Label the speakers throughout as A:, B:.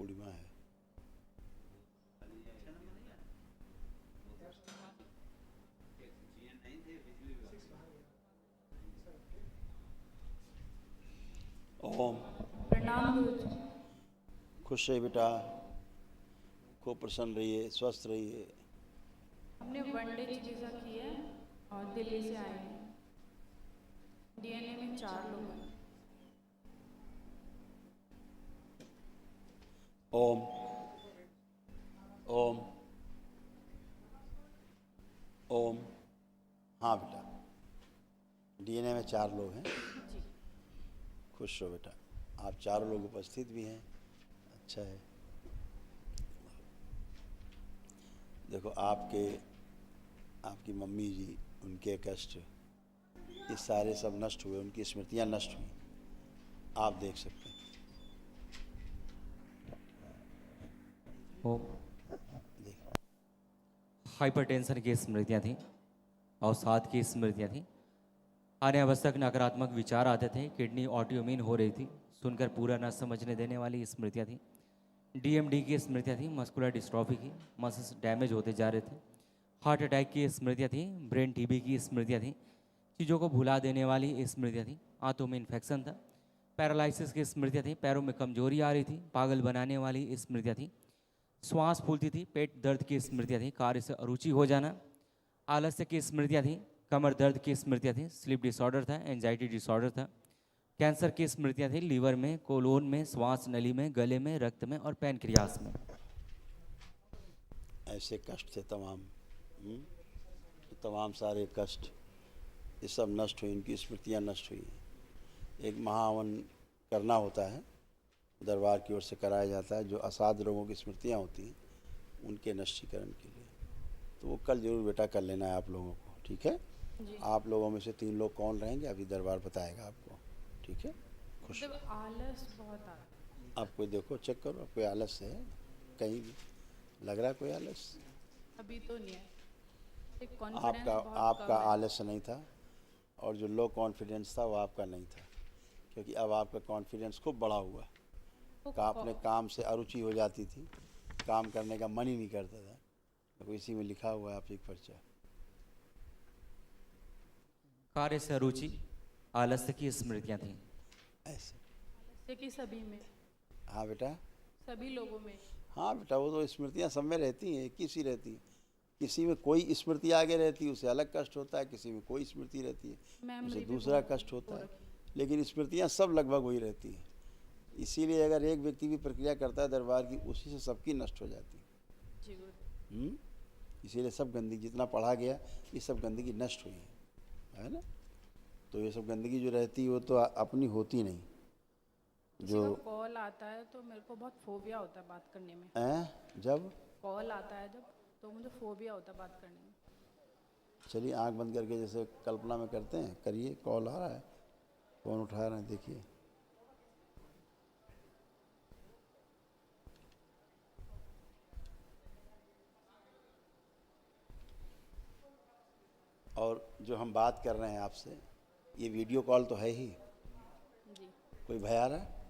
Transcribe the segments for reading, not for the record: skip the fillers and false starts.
A: पूर्णिमा है। ओम।
B: प्रणाम गुरुजी।
A: खुश रहिए बेटा, खूब प्रसन्न रहिए, स्वस्थ रहिए।
B: हमने वनडे चिकित्सा की है और दिल्ली से आए हैं। डीएनए में 4 लोग हैं।
A: ओम ओम ओम। हाँ बेटा, डीएनए में 4 लोग हैं।
B: जी।
A: खुश रहो बेटा, आप चारों लोग उपस्थित भी हैं, अच्छा है। देखो आपकी मम्मी जी, उनके कष्ट ये सारे सब नष्ट हुए, उनकी स्मृतियाँ नष्ट हुई, आप देख सकते हैं।
C: वो
A: देख,
C: हाइपरटेंशन की स्मृतियाँ थीं, अवसाद की स्मृतियाँ थीं। अनावश्यक नकारात्मक विचार आते थे, किडनी ऑटोइम्यून हो रही थी, सुनकर पूरा न समझने देने वाली स्मृतियाँ थीं। डीएमडी की स्मृतियाँ थीं, मस्कुलर डिस्ट्रॉफी की, मसल्स डैमेज होते जा रहे थे। हार्ट अटैक की स्मृतियाँ थीं, ब्रेन टीबी की स्मृतियाँ थीं, चीज़ों को भुला देने वाली स्मृतियाँ थीं। आंतों में इन्फेक्शन था, पैरालिसिस की स्मृतियाँ थीं, पैरों में कमजोरी आ रही थी, पागल बनाने वाली स्मृतियाँ थीं। श्वास फूलती थी, पेट दर्द की स्मृतियाँ थीं, कार्य से अरुचि हो जाना, आलस्य की स्मृतियाँ थीं, कमर दर्द की स्मृतियाँ थीं, स्लीप डिसऑर्डर था, एंजाइटी डिसऑर्डर था, कैंसर की स्मृतियाँ थीं, लीवर में, कोलोन में, श्वास नली में, गले में, रक्त में और पैनक्रियास में।
A: ऐसे कष्ट थे तमाम, ये तमाम सारे कष्ट ये सब नष्ट हुई, इनकी स्मृतियाँ नष्ट हुई। एक महावन करना होता है, दरबार की ओर से कराया जाता है, जो असाध रोगों की स्मृतियाँ होती हैं उनके नष्टीकरण के लिए। तो वो कल जरूर बेटा कर लेना है आप लोगों को, ठीक है।
B: जी।
A: आप लोगों में से 3 लोग कौन रहेंगे अभी दरबार बताएगा आपको, ठीक है। खुश
B: मतलब आलस बहुत आता है।
A: आप कोई देखो, चेक करो कोई आलस है कहीं भी, लग रहा है कोई आलस?
B: अभी तो नहीं है, एक
A: आपका
B: कॉन्फिडेंस बहुत
A: आपका
B: कम है।
A: आलस नहीं था, और जो लो कॉन्फिडेंस था वो आपका नहीं था, क्योंकि अब आपका कॉन्फिडेंस खूब बढ़ा हुआ है।
B: तो
A: अपने काम से अरुचि हो जाती थी, काम करने का मन ही नहीं करता था। तो इसी में लिखा हुआ है आप एक पर्चा।
C: कार्य से अरुचि, आलस्य की स्मृतियाँ थीं।
A: ऐसे।
B: आलस्य की सभी में,
A: हाँ बेटा,
B: सभी लोगों में।
A: हाँ बेटा, वो तो स्मृतियाँ सब में रहती हैं, एक ही सी रहती हैं। किसी में कोई स्मृति आगे रहती है उसे अलग कष्ट होता है, किसी में कोई स्मृति रहती है उसे
B: मेमोरी भी
A: दूसरा
B: बहुत
A: कष्ट
B: हो
A: होता है,
B: रखी है।
A: लेकिन स्मृतियाँ सब लगभग वही रहती हैं। इसीलिए अगर एक व्यक्ति भी प्रक्रिया करता है दरबार की, उसी से सबकी नष्ट हो जाती है।
B: जी गुरु।
A: इसीलिए सब गंदगी जितना पढ़ा गया, ये सब गंदगी नष्ट हुई है ना। तो ये सब गंदगी जो रहती है वो तो अपनी होती नहीं।
B: किसी
A: जो
B: का कॉल आता है तो मेरे को बहुत फोबिया होता है बात करने में।
A: जब
B: कॉल आता है जब, तो मुझे फोबिया होता है बात करने में।
A: चलिए आंख बंद करके जैसे कल्पना में करते हैं, करिए, कॉल आ रहा है, फ़ोन उठा रहे हैं, देखिए। और जो हम बात कर रहे हैं आपसे, ये वीडियो कॉल तो है ही।
B: जी।
A: कोई भय आ रहा है?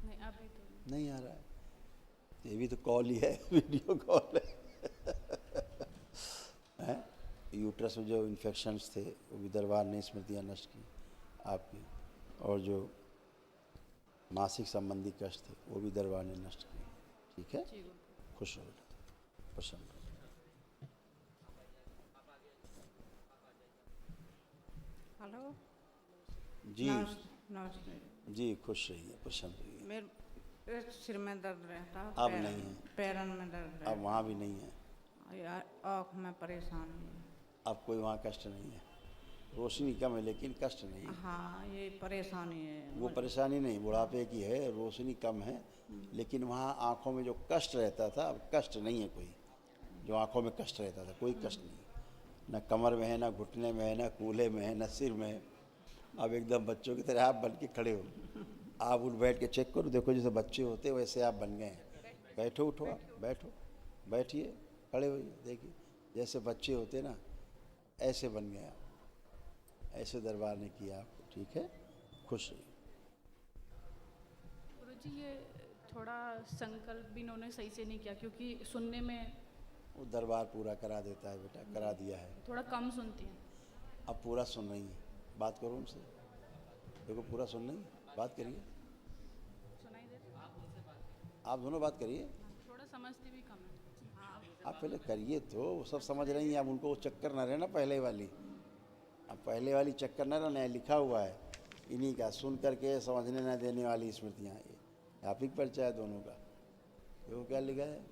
B: नहीं अभी तो नहीं।
A: नहीं आ रहा है, ये भी तो कॉल ही है, वीडियो कॉल है। यूट्रस में जो इन्फेक्शंस थे वो भी दरबार ने स्मृतियाँ नष्ट की आपकी, और जो मासिक संबंधी कष्ट थे वो भी दरबार ने नष्ट किए, ठीक है।
B: जी गुरु।
A: खुश रहो बेटा, प्रसन्न रहो।
D: हेलो।
A: जी
D: नमस्ते।
A: जी, खुश रहिए, प्रसन्न रहिए।
D: मेरे सिर में दर्द रहता,
A: अब नहीं है,
D: पैरन में दर्द रहता,
A: अब वहाँ भी नहीं है,
D: आँख में परेशानी है।
A: अब कोई वहाँ कष्ट नहीं है। रोशनी कम है लेकिन कष्ट नहीं है।
D: हाँ, ये परेशानी है
A: वो
D: मुझे।
A: परेशानी नहीं, बुढ़ापे की है, रोशनी कम है, लेकिन वहाँ आँखों में जो कष्ट रहता था अब कष्ट नहीं है कोई। जो आँखों में कष्ट रहता था कोई कष्ट नहीं, न कमर में है, न घुटने में है, न कूल्हे में है, न सिर में है। अब एकदम बच्चों की तरह आप बन के खड़े हो। आप उठ बैठ के चेक करो, देखो जैसे बच्चे होते वैसे आप बन गए हैं। बैठो, उठो, आप बैठो, बैठिए, खड़े होइए, देखिए जैसे बच्चे होते ना ऐसे बन गए आप। ऐसे दरबार ने किया आपको, ठीक है। खुश रहिए।
B: गुरुजी ये थोड़ा संकल्प भी इन्होंने सही से नहीं किया, क्योंकि सुनने में
A: वो दरबार पूरा करा देता है बेटा, करा दिया है।
B: थोड़ा कम सुनती हैं।
A: अब पूरा सुन रही है, बात करो उनसे, देखो पूरा सुन रही है, बात करिए,
B: सुनाई देती है?
A: आप दोनों बात करिए।
B: थोड़ा समझती भी कम है। हाँ,
A: आप पहले करिए तो, वो सब समझ रही हैं। अब उनको वो चक्कर न रहे ना पहले वाली, अब पहले वाली चक्कर न रहना, लिखा हुआ है इन्हीं का, सुन करके समझने न देने वाली स्मृतियाँ। ये आप ही परिचय है दोनों का, देखो क्या लिखा है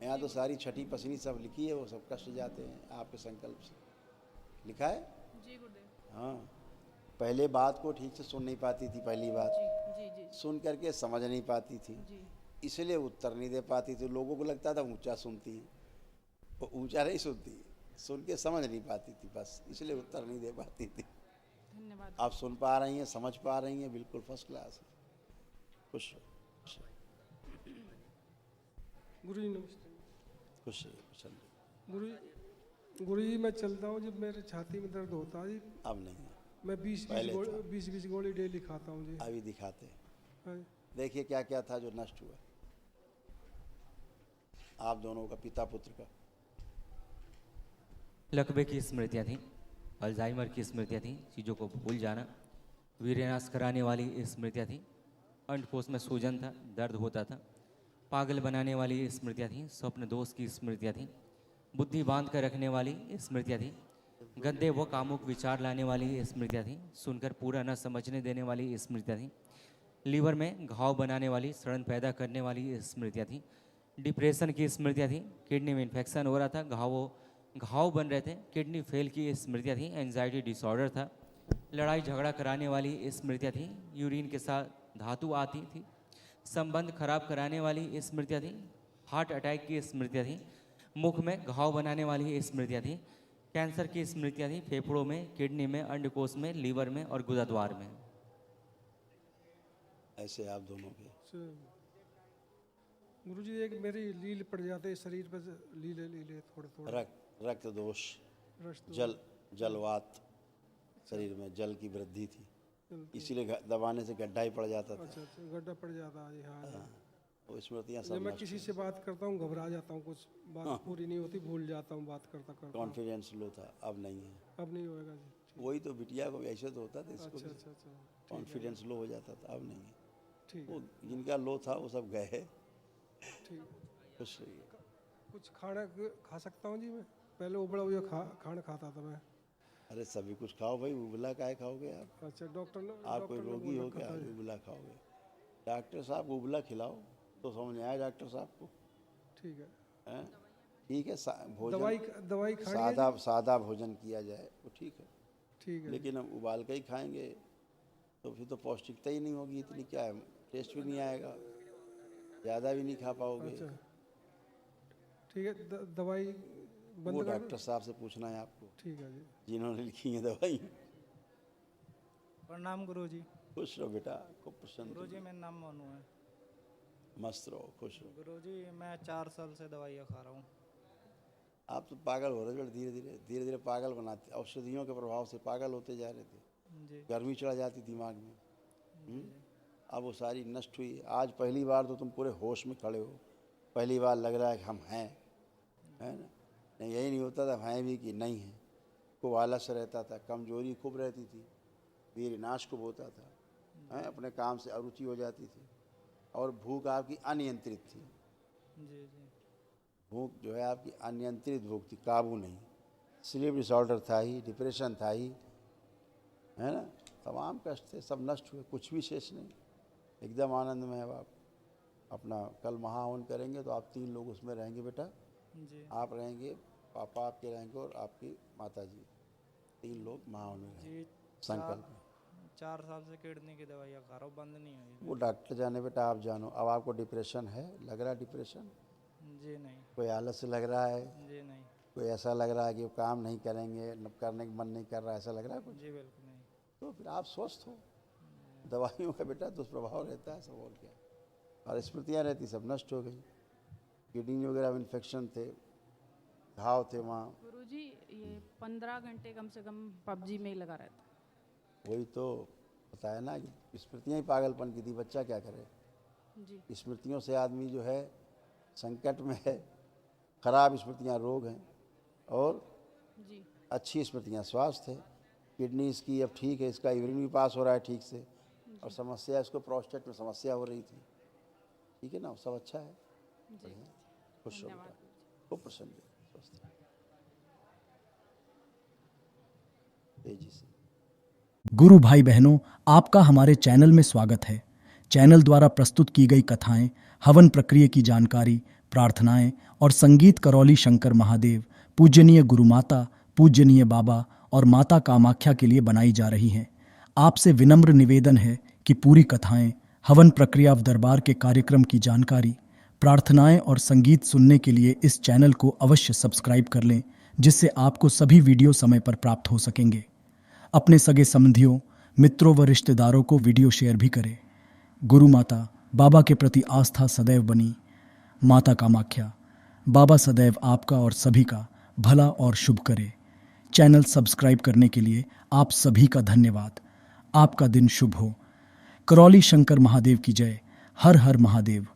A: यहाँ तो सारी छठी पसनी सब लिखी है, वो सब कष्ट जाते हैं आपके संकल्प से, लिखा है।
B: जी गुरुदेव।
A: हाँ, पहले बात को ठीक से सुन नहीं पाती थी, पहली बात
B: जी जी
A: सुन करके समझ नहीं पाती थी,
B: जी।
A: इसलिए उत्तर नहीं दे पाती थी। लोगों को लगता था ऊंचा सुनती है, वो ऊंचा नहीं सुनती, सुन के समझ नहीं पाती थी, बस इसलिए उत्तर नहीं दे पाती थी।
B: धन्यवाद।
A: आप सुन पा रही हैं, समझ पा रही हैं, बिल्कुल फर्स्ट क्लास है। खुश रहो, खुश रहो,
E: गुरु जी नमस्ते।
A: खुश रहिए, खुश रहिए।
E: गुरु जी मैं चलता हूँ जब मेरे छाती में दर्द होता है जी,
A: अब नहीं है,
E: मैं
A: पहले था।
E: 20 गोली डेली खाता हूँ जी।
A: अभी दिखाते हैं,
E: हाँ जी।
A: देखिए क्या क्या था जो नष्ट हुआ आप दोनों का, पिता पुत्र का।
C: लकबे की स्मृतियाँ थीं, अल्जाइमर की स्मृतियाँ थीं, चीज़ों को भूल जाना, वीर्यनाश कराने वाली स्मृतियाँ थीं, अंडकोश में सूजन था, दर्द होता था, पागल बनाने वाली स्मृतियाँ थीं, स्वप्न दोष की स्मृतियाँ थीं, बुद्धि बांध कर रखने वाली स्मृतियाँ थीं, गंदे व कामुक विचार लाने वाली स्मृतियाँ थीं, सुनकर पूरा न समझने देने वाली स्मृतियाँ थीं, लीवर में घाव बनाने वाली, सड़न पैदा करने वाली स्मृतियाँ थीं, डिप्रेशन की स्मृतियाँ थीं, किडनी में इन्फेक्शन हो रहा था, घाव बन रहे थे, किडनी फेल की स्मृतियाँ थीं, एंजाइटी डिसऑर्डर था, लड़ाई झगड़ा कराने वाली स्मृतियाँ थीं, यूरिन के साथ धातु आती थी, संबंध खराब कराने वाली स्मृतियाँ थीं, हार्ट अटैक की स्मृतियाँ थीं, मुख में घाव बनाने वाली स्मृतियाँ थीं, कैंसर की स्मृतियाँ थीं, फेफड़ों में, किडनी में, अंडकोश में, लीवर में और गुदाद्वार में।
A: ऐसे आप दोनों के
E: गुरु जी एक मेरी लील पड़ जाते हैं शरीर पर, लीले लीले थोड़े थोड़े
A: रक्त दोष,
E: रक्त
A: जलवात, शरीर में जल की वृद्धि थी,
E: चलते।
A: इसीलिए दबाने से गड्ढा ही पड़ जाता था।
E: अच्छा अच्छा, गड्ढा पड़ जाता है जी। हाँ जी।
A: वो स्मृतियाँ
E: जब
A: सब
E: मैं
A: नष्ट
E: किसी
A: हुई।
E: से बात करता हूँ घबरा जाता हूँ, कुछ बात पूरी नहीं होती, भूल जाता हूँ बात करता करता।
A: कॉन्फिडेंस लो था, अब नहीं है।
E: अब नहीं होएगा जी।
A: वही तो बिटिया को भी ऐसे तो होता था, इसको
E: अच्छा
A: भी
E: अच्छा अच्छा,
A: कॉन्फिडेंस लो हो जाता था, अब नहीं है।
E: ठीक
A: वो
E: है
A: जिनका लो था वो सब गए।
E: ठीक।
A: खुश रहिए।
E: कुछ खाना खा सकता हूँ जी मैं? पहले उबड़ा हुआ खाना खाता था मैं।
A: अरे सभी कुछ खाओ भाई, उबला काहे खाओगे आप?
E: अच्छा डॉक्टर ने
A: आप कोई रोगी हो क्या
E: था जी।
A: उबला खाओगे? डॉक्टर साहब उबला खिलाओ तो समझ में आए डॉक्टर साहब को,
E: ठीक है।
A: हैं? ठीक है,
E: दवाई
A: भोजन
E: दवाई खानी है जी?
A: सादा भोजन किया जाए वो ठीक है,
E: ठीक है।
A: लेकिन हम उबाल के ही खाएंगे तो फिर तो पौष्टिकता ही नहीं होगी इतनी, क्या है, टेस्ट भी नहीं आएगा, ज़्यादा भी नहीं खा पाओगे।
E: अच्छा ठीक है। दवाई
A: वो
E: बंद कर।
A: डॉक्टर साहब से पूछना है आपको,
E: ठीक है जी।
A: जिन्होंने लिखी है दवाई।
F: प्रणाम गुरु जी।
A: खुश रहो बेटा, खूब प्रसन्न
F: गुरु जी
A: रहो,
F: मेरा नाम मोनू है।
A: मस्त रहो, खुश रहो।
F: गुरु जी मैं 4 साल से दवाइयाँ खा रहा हूँ।
A: आप तो पागल हो रहे थे, धीरे धीरे पागल बनाते, औषधियों के प्रभाव से पागल होते जा रहे थे,
F: जी
A: गर्मी चढ़ जाती दिमाग में। अब वो सारी नष्ट हुई। आज पहली बार तो तुम पूरे होश में खड़े हो, पहली बार लग रहा है कि हम हैं, है ना? नहीं यही नहीं होता था, हैं भी कि नहीं हैं। खूब आलस रहता था, कमजोरी खूब रहती थी, वीर नाश खूब होता था, हैं? अपने काम से अरुचि हो जाती थी, और भूख आपकी अनियंत्रित थी।
F: जी जी
A: भूख जो है आपकी अनियंत्रित भूख थी, काबू नहीं। स्लीप डिसऑर्डर था ही, डिप्रेशन था ही, है ना? तमाम कष्ट थे, सब नष्ट हुए, कुछ भी शेष नहीं, एकदम आनंद में है आप। अपना कल महाहवन करेंगे तो आप 3 लोग उसमें रहेंगे बेटा,
F: जी
A: आप रहेंगे, पापा आपके रहेंगे और आपकी माता जी, 3 लोग महाहवन में रहेंगे।
F: जी।
A: संकल्प में
F: 4 साल से किडनी की दवाइयाँ खा रहा हूँ, बंद नहीं हुई।
A: वो डॉक्टर जाने बेटा, आप जानो। अब आपको डिप्रेशन है, लग रहा है डिप्रेशन,
F: जी नहीं।
A: कोई आलस से लग रहा है,
F: जी नहीं।
A: कोई ऐसा लग रहा है कि वो काम नहीं करेंगे, करने का मन नहीं कर रहा, ऐसा लग रहा है कुछ?
F: जी बिल्कुल नहीं।
A: तो फिर आप स्वस्थ हो। दवाइयों का बेटा दुष्प्रभाव रहता है, सब और क्या, और स्मृतियाँ रहती सब नष्ट हो गई। किडनी वगैरह में इन्फेक्शन थे, घाव थे वहाँ।
B: गुरुजी ये 15 घंटे कम से कम पबजी में ही लगा रहता है।
A: वही तो बताया ना कि स्मृतियाँ ही पागलपन की थी, बच्चा क्या करे,
B: जी
A: स्मृतियों से आदमी जो है संकट में है, खराब स्मृतियाँ रोग हैं और
B: जी
A: अच्छी स्मृतियाँ स्वास्थ्य है। किडनी इसकी अब ठीक है, इसका यूरिन भी पास हो रहा है ठीक से, और समस्या इसको प्रोस्टेट में समस्या हो रही थी। ठीक है ना, सब अच्छा है, बढ़िया, खुश हो बेटा, खूब प्रसन्न रहो, स्वस्थ रहो। तेजी से
G: गुरु भाई बहनों, आपका हमारे चैनल में स्वागत है। चैनल द्वारा प्रस्तुत की गई कथाएं, हवन प्रक्रिया की जानकारी, प्रार्थनाएं और संगीत करौली शंकर महादेव, पूजनीय गुरु माता, पूजनीय बाबा और माता कामाख्या के लिए बनाई जा रही हैं। आपसे विनम्र निवेदन है कि पूरी कथाएं, हवन प्रक्रिया व दरबार के कार्यक्रम की जानकारी, प्रार्थनाएं और संगीत सुनने के लिए इस चैनल को अवश्य सब्सक्राइब कर लें, जिससे आपको सभी वीडियो समय पर प्राप्त हो सकेंगे। अपने सगे संबंधियों, मित्रों व रिश्तेदारों को वीडियो शेयर भी करें। गुरु माता, बाबा के प्रति आस्था सदैव बनी। माता कामाख्या, बाबा सदैव आपका और सभी का भला और शुभ करे। चैनल सब्सक्राइब करने के लिए आप सभी का धन्यवाद। आपका दिन शुभ हो। करौली शंकर महादेव की जय। हर हर महादेव।